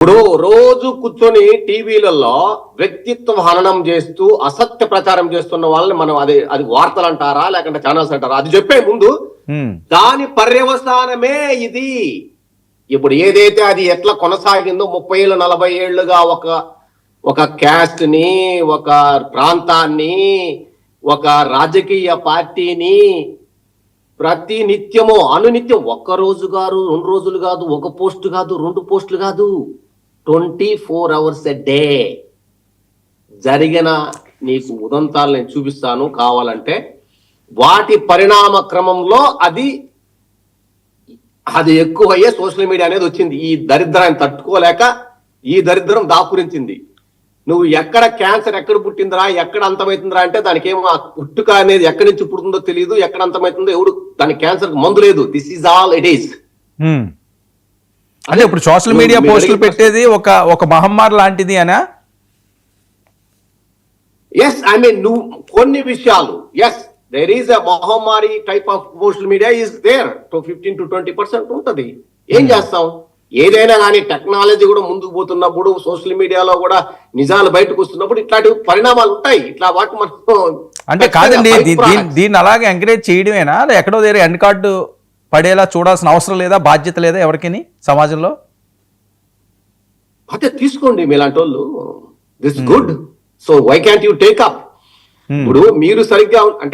ఇప్పుడు రోజు కూర్చొని టీవీలలో వ్యక్తిత్వ హననం చేస్తూ అసత్య ప్రచారం చేస్తున్న వాళ్ళని మనం అది వార్తలు అంటారా లేకుంటే ఛానల్స్ అంటారా అది చెప్పే ముందు దాని పర్యవసానమే ఇది. ఇప్పుడు ఏదైతే అది ఎట్లా కొనసాగిందో 30 ఏళ్ళు 40 ఏళ్లుగా ఒక క్యాస్ట్ ని, ఒక ప్రాంతాన్ని, ఒక రాజకీయ పార్టీని ప్రతి నిత్యము అనునిత్యం ఒక్క రోజు కాదు, 2 రోజులు కాదు, ఒక పోస్ట్ కాదు, 2 పోస్టులు కాదు, 24 hours a డే జరిగిన నీకు ఉదంతాలు నేను చూపిస్తాను కావాలంటే. వాటి పరిణామ క్రమంలో అది ఎక్కువయ్యే సోషల్ మీడియా అనేది వచ్చింది. ఈ దరిద్రాన్ని తట్టుకోలేక ఈ దరిద్రం దాపురించింది. నువ్వు ఎక్కడ క్యాన్సర్ ఎక్కడ పుట్టిందిరా, ఎక్కడ అంతమవుతుందిరా అంటే దానికి ఏమో పుట్టుక అనేది ఎక్కడి నుంచి పుడుతుందో తెలియదు, ఎక్కడ అంతమవుతుందో ఎవడు దాని క్యాన్సర్ మందు లేదు. This is all it is. అంటే ఇప్పుడు సోషల్ మీడియా పోస్టులు పెట్టేది ఒక మహమ్మారి లాంటిది అనా? ఎస్, ఐ మీన్ నువ్వు కొన్ని విషయాలు ఎస్ దేర్ ఈస్ అ మహమ్మారి type of social media is there 15 to 20% ఉంటది. ఏం చేస్తాం? ఏదైనా కానీ టెక్నాలజీ కూడా ముందుకు పోతున్నప్పుడు సోషల్ మీడియాలో కూడా నిజాలు బయటకు వస్తున్నప్పుడు ఇట్లాంటి పరిణామాలు ఉంటాయి. ఇట్లా వాటి మనం అంటే కాదండి, దీన్ని అలాగే ఎంకరేజ్ చేయడమేనా, ఎక్కడో దగ్గర ఎండ్ కార్డు పడేలా చూడాల్సిన అవసరం లేదా, బాధ్యత లేదా ఎవరికైనా సమాజంలో? అదే తీసుకోండి మీలాంటి వాళ్ళు, this good, so why can't you take up. ఇప్పుడు మీరు సరిగ్గా అంటే